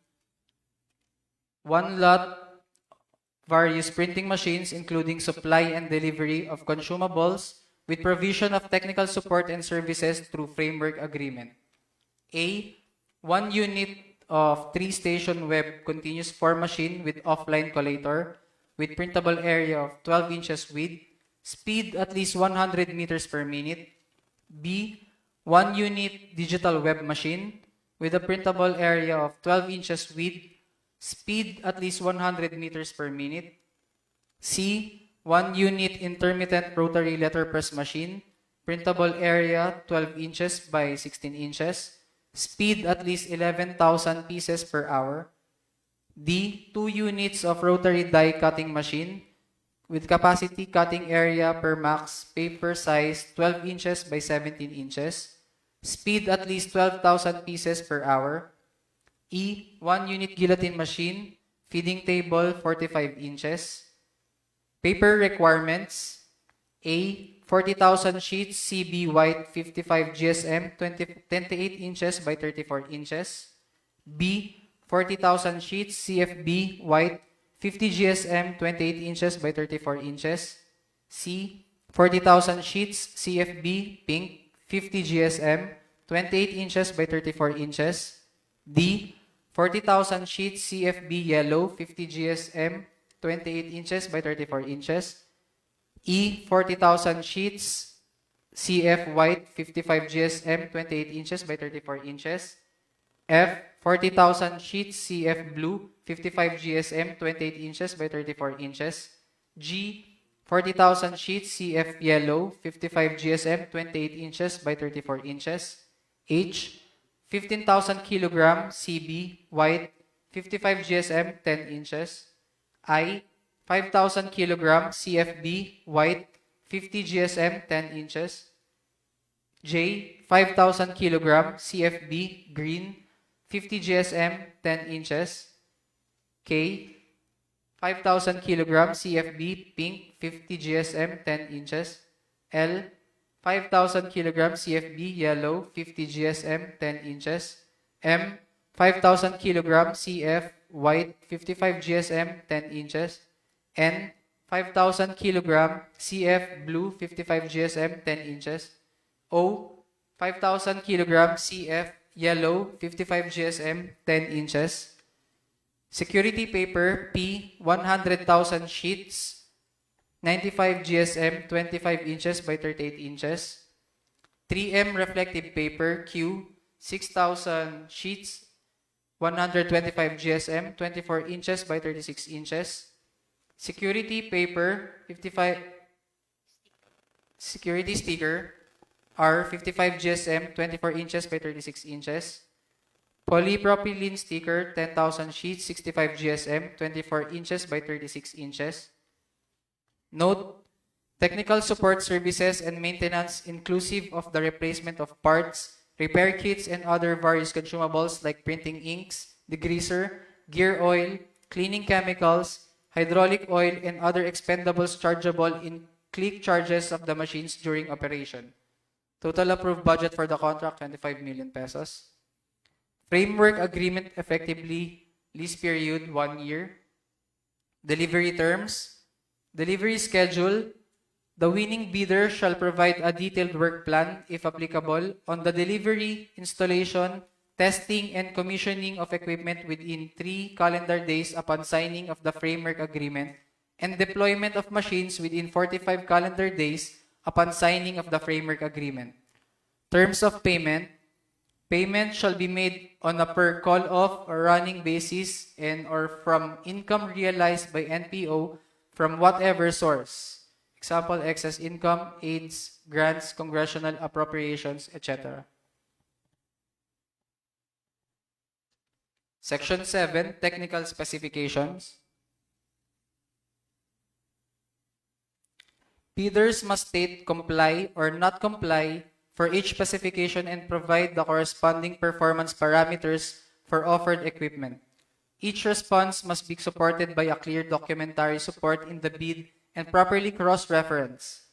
One lot, various printing machines, including supply and delivery of consumables, with provision of technical support and services through framework agreement. A, 1 unit of 3-station web continuous form machine with offline collator, with printable area of 12 inches width, speed at least 100 meters per minute. B, 1 unit digital web machine with a printable area of 12 inches width, speed at least 100 meters per minute. C, 1 unit intermittent rotary letterpress machine, printable area 12 inches by 16 inches, speed at least 11,000 pieces per hour. D, 2 units of rotary die cutting machine with capacity cutting area per max paper size 12 inches by 17 inches, speed at least 12,000 pieces per hour. E, 1 unit guillotine machine, feeding table 45 inches. Paper requirements: A, 40,000 sheets CB white 55 GSM 28 inches by 34 inches. B, 40,000 sheets CFB white 50 GSM 28 inches by 34 inches. C, 40,000 sheets CFB pink 50 GSM 28 inches by 34 inches. D, 40,000 sheets CFB yellow 50 GSM 28 inches by 34 inches. E, 40,000 sheets CF white 55 GSM 28 inches by 34 inches. F, 40,000 sheets CF blue 55 GSM 28 inches by 34 inches. G, 40,000 sheets CF yellow 55 GSM 28 inches by 34 inches. H, 15,000 kilogram CB white 55 GSM 10 inches. I, 5,000 kilogram CFB white 50 GSM 10 inches. J, 5,000 kilogram CFB green 50 GSM 10 inches. K, 5,000 kilogram CFB pink 50 GSM 10 inches. L, 5,000 kilogram CFB yellow 50 GSM 10 inches. M, 5,000 kilogram CF white 55 GSM 10 inches. N, 5,000 kilogram CF blue 55 GSM 10 inches. O, 5,000 kilogram CF yellow 55 GSM 10 inches. Security paper P, 100,000 sheets 95 GSM 25 inches by 38 inches. 3M reflective paper Q, 6,000 sheets 125 GSM 24 inches by 36 inches. Security paper 55 security sticker R, 55 GSM 24 inches by 36 inches. Polypropylene sticker 10,000 sheets 65 GSM 24 inches by 36 inches. Note: technical support services and maintenance inclusive of the replacement of parts, repair kits, and other various consumables like printing inks, degreaser, gear oil, cleaning chemicals, hydraulic oil, and other expendables chargeable in click charges of the machines during operation. Total approved budget for the contract, 25 million pesos. Framework agreement effectively, lease period, 1 year. Delivery terms, delivery schedule. The winning bidder shall provide a detailed work plan, if applicable, on the delivery, installation, testing, and commissioning of equipment within 3 calendar days upon signing of the framework agreement, and deployment of machines within 45 calendar days upon signing of the framework agreement. Terms of payment. Payment shall be made on a per call-off or running basis and or from income realized by NPO from whatever source. Example, excess income, aids, grants, congressional appropriations, etc. Section 7, Technical Specifications. Bidders must state comply or not comply for each specification and provide the corresponding performance parameters for offered equipment. Each response must be supported by a clear documentary support in the bid and properly cross-reference.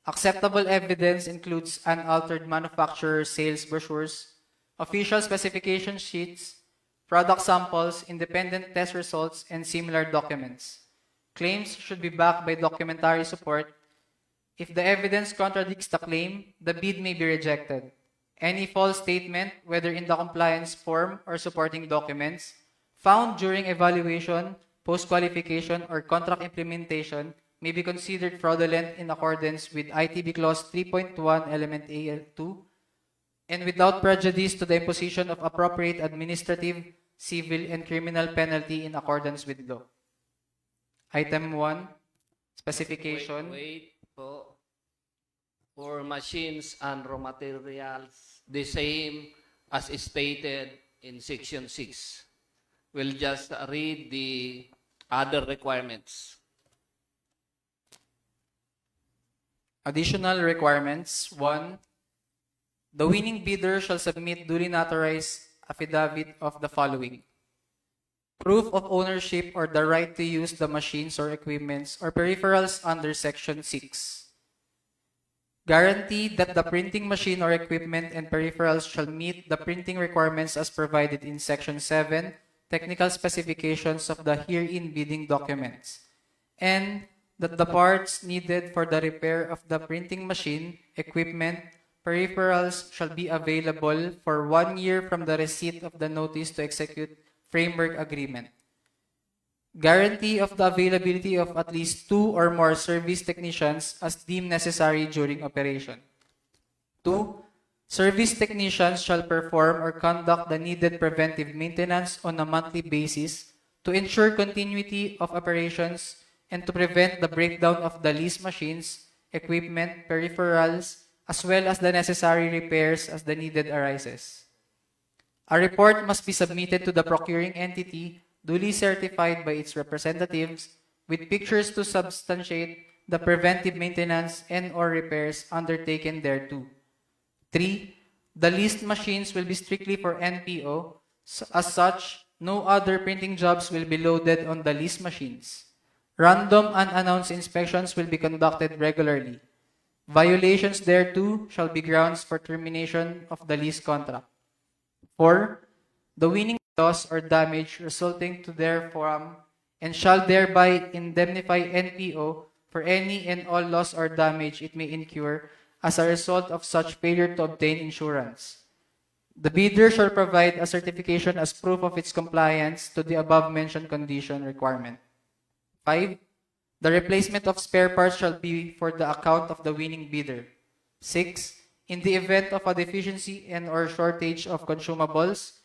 Acceptable evidence includes unaltered manufacturer sales brochures, official specification sheets, product samples, independent test results, and similar documents. Claims should be backed by documentary support. If the evidence contradicts the claim, the bid may be rejected. Any false statement, whether in the compliance form or supporting documents, found during evaluation, post-qualification, or contract implementation may be considered fraudulent in accordance with ITB Clause 3.1, Element A2, and without prejudice to the imposition of appropriate administrative, civil, and criminal penalty in accordance with law. Item 1, specification. Wait po. For machines and raw materials, the same as stated in Section 6. We'll just read the other requirements. Additional requirements. 1. The winning bidder shall submit duly notarized affidavit of the following: proof of ownership or the right to use the machines or equipments or peripherals under Section 6. Guarantee that the printing machine or equipment and peripherals shall meet the printing requirements as provided in Section 7, technical specifications of the herein bidding documents, and that the parts needed for the repair of the printing machine, equipment, peripherals shall be available for 1 year from the receipt of the notice to execute framework agreement. Guarantee of the availability of at least 2 or more service technicians as deemed necessary during operation. 2. Service technicians shall perform or conduct the needed preventive maintenance on a monthly basis to ensure continuity of operations and to prevent the breakdown of the leased machines, equipment, peripherals, as well as the necessary repairs as the needed arises. A report must be submitted to the procuring entity, duly certified by its representatives, with pictures to substantiate the preventive maintenance and/or repairs undertaken thereto. 3. The leased machines will be strictly for NPO. As such, no other printing jobs will be loaded on the leased machines. Random unannounced inspections will be conducted regularly. Violations thereto shall be grounds for termination of the lease contract. 4. The winning loss or damage resulting to therefrom and shall thereby indemnify NPO for any and all loss or damage it may incur as a result of such failure to obtain insurance. The bidder shall provide a certification as proof of its compliance to the above-mentioned condition requirement. 5. The replacement of spare parts shall be for the account of the winning bidder. 6. In the event of a deficiency and/or shortage of consumables,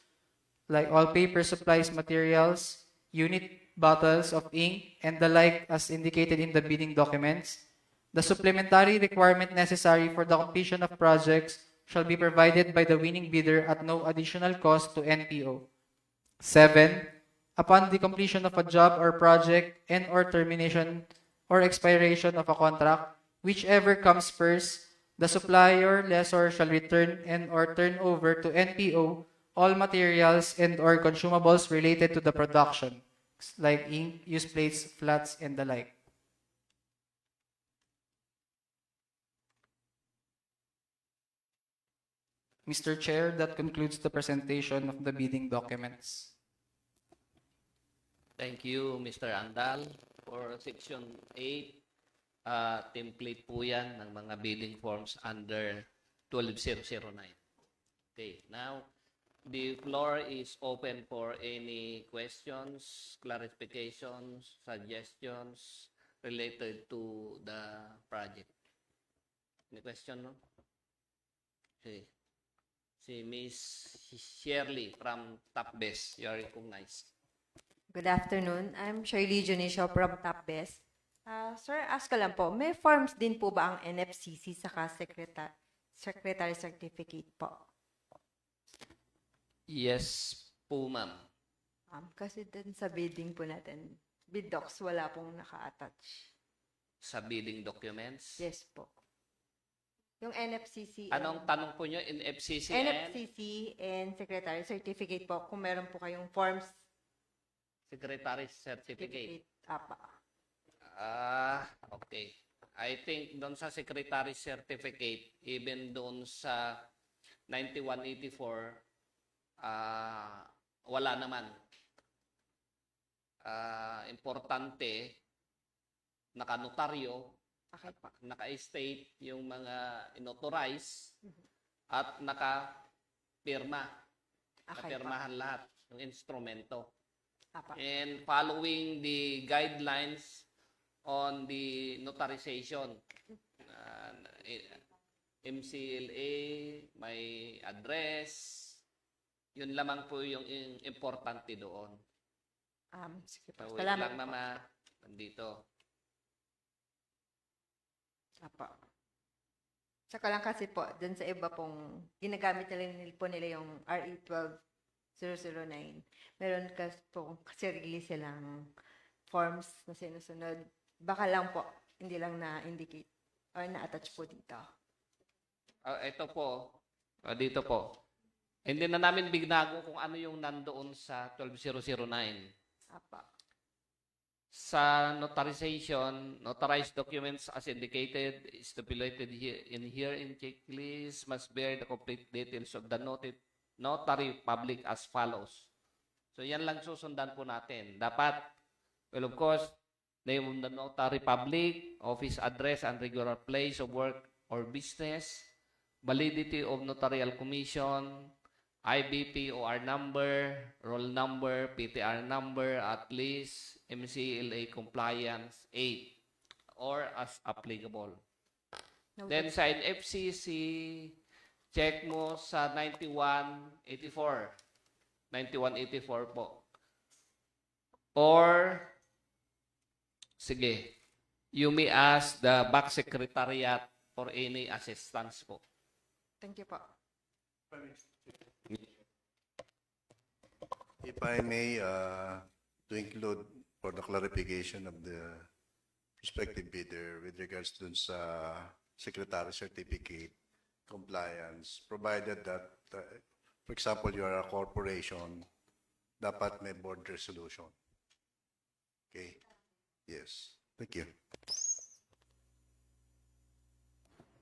like all paper supplies materials, unit bottles of ink, and the like as indicated in the bidding documents, the supplementary requirement necessary for the completion of projects shall be provided by the winning bidder at no additional cost to NPO. 7. Upon the completion of a job or project and/or termination or expiration of a contract, whichever comes first, the supplier lessor shall return and/or turn over to NPO all materials and/or consumables related to the production, like ink, used plates, flats, and the like. Mr. Chair, that concludes the presentation of the bidding documents. Thank you, Mr. Andal. For Section 8, template po yan ng mga bidding forms under 12009. Okay, now, the floor is open for any questions, clarifications, suggestions related to the project. Any question, no? Okay. Si Miss Shirley from TopBest, you are recognized. Good afternoon. I'm Shirley Junicio from TopBest. Sir, ask ko lang po, may forms din po ba ang NFCC saka Secretary Certificate po? Yes po, ma'am. Kasi din sa bidding po natin, bid docs wala pong naka-attach. Sa bidding documents. Yes po. Yung NFCC. Anong tanong po nyo in FCC and? NFCC and Secretary Certificate po, kung meron po kayong forms. Secretary Certificate. Apa. Okay. I think doon sa Secretary Certificate, even doon sa 9184, wala naman. Importante, nakanotaryo, Okay po. naka-state yung mga inauthorize at nakapirma. Okay po. Napirmahan lahat ng instrumento. Apa. And following the guidelines on the notarization, MCLA, may address, yun lamang po yung importante doon. Sige po. So, wait Salamat lang po. naman, nandito. Apa. Saka lang kasi po, dun sa iba pong ginagamit nila yung RE 12009. Meron kasi po sarili silang forms na sinusunod. Baka lang po, hindi lang na-indicate or na-attach po dito. Ito po, dito po. Hindi na namin bignago kung ano yung nandoon sa 12009. Apa. Sa notarization, notarized documents as indicated, stipulated here in checklist must bear the complete details of the notary public as follows. So yan lang susundan po natin. Dapat, well of course, name of the notary public, office address and regular place of work or business, validity of notarial commission, IBP OR number, roll number, PTR number, at least MCLA compliance 8 or as applicable. Then sa NFCC, check mo sa 9184. 9184 po. Or, sige, you may ask the back secretariat for any assistance po. Thank you po. If I may, to include for the clarification of the prospective bidder with regards dun sa secretary certificate compliance, provided that, for example, you are a corporation, dapat may board resolution. Okay? Yes. Thank you.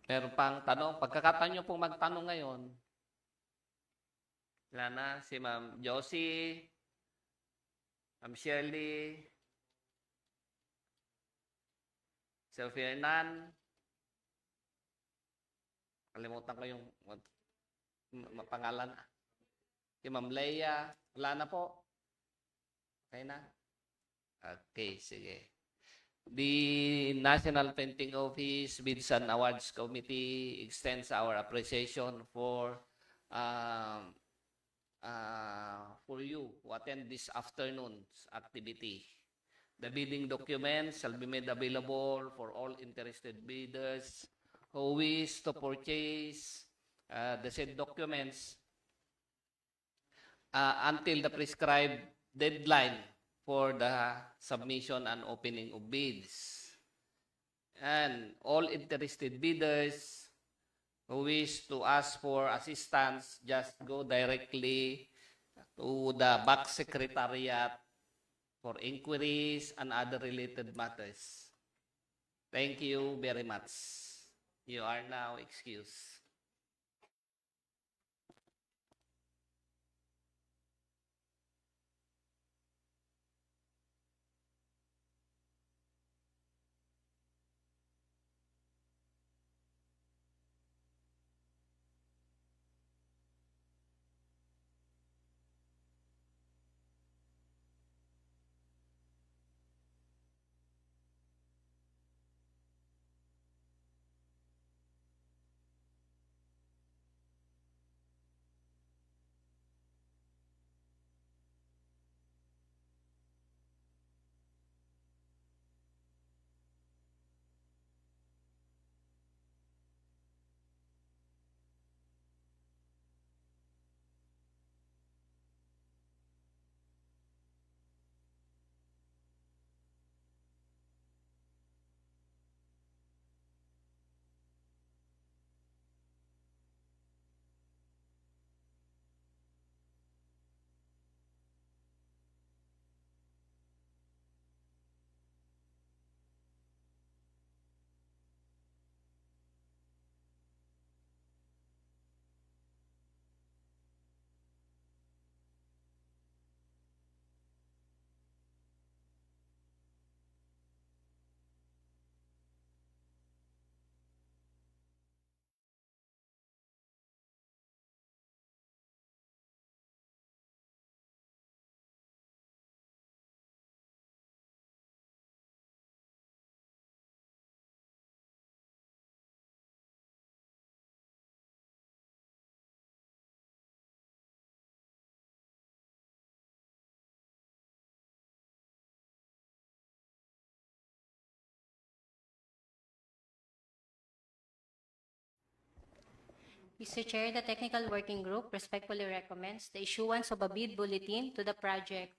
Meron pang tanong. Pagkakataon nyo pong magtanong ngayon, wala na, si Ma'am Josie, Ma'am Shirley, Sir Fernan, kalimutan ko yung pangalan. Si Ma'am Leia, wala na po. Okay na? Okay, sige. The National Printing Office Bids and Awards Committee extends our appreciation for you who attend this afternoon's activity. The bidding documents shall be made available for all interested bidders who wish to purchase the said documents until the prescribed deadline for the submission and opening of bids. And all interested bidders who wish to ask for assistance, just go directly to the back secretariat for inquiries and other related matters. Thank you very much. You are now excused. Mr. Chair, the Technical Working Group respectfully recommends the issuance of a bid bulletin to the project.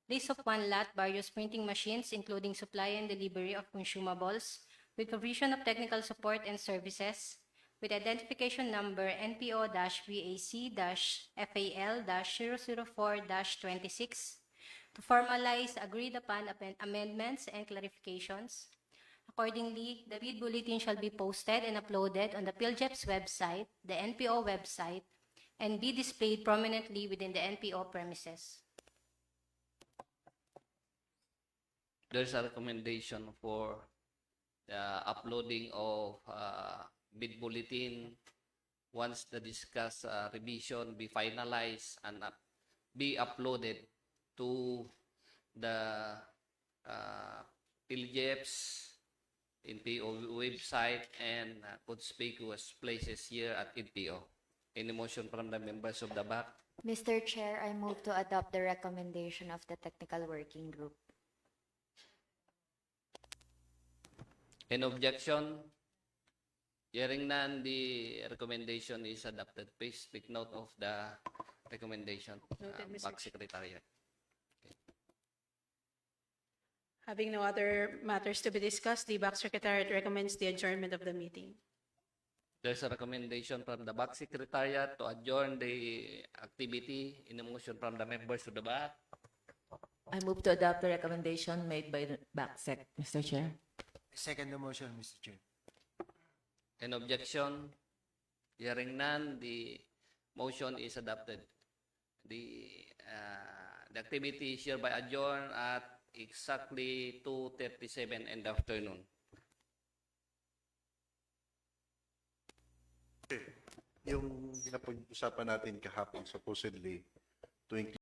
List of one lot, various printing machines, including supply and delivery of consumables, with provision of technical support and services, with identification number NPO-VAC-FAL-004-26, to formalize agreed upon amendments and clarifications. Accordingly, the bid bulletin shall be posted and uploaded on the PhilJEP's website, the NPO website, and be displayed prominently within the NPO premises. There's a recommendation for the uploading of bid bulletin once the discussed revision be finalized and be uploaded to the PhilJEP's NPO website and conspicuous places here at NPO. Any motion from the members of the BAC? Mr. Chair, I move to adopt the recommendation of the Technical Working Group. Any objection? Hearing none, the recommendation is adopted. Please take note of the recommendation, Noted, Mr. BAC Secretariat. Having no other matters to be discussed, the BAC Secretariat recommends the adjournment of the meeting. There's a recommendation from the BAC Secretariat to adjourn the activity. In a motion from the members of the BAC. I move to adopt the recommendation made by the BACSEC, Mr. Chair. Second the motion, Mr. Chair. An objection? Hearing none, the motion is adopted. The activity is hereby adjourned at exactly 2:37 in the afternoon. Yung napag-usapan natin kahapon supposedly to include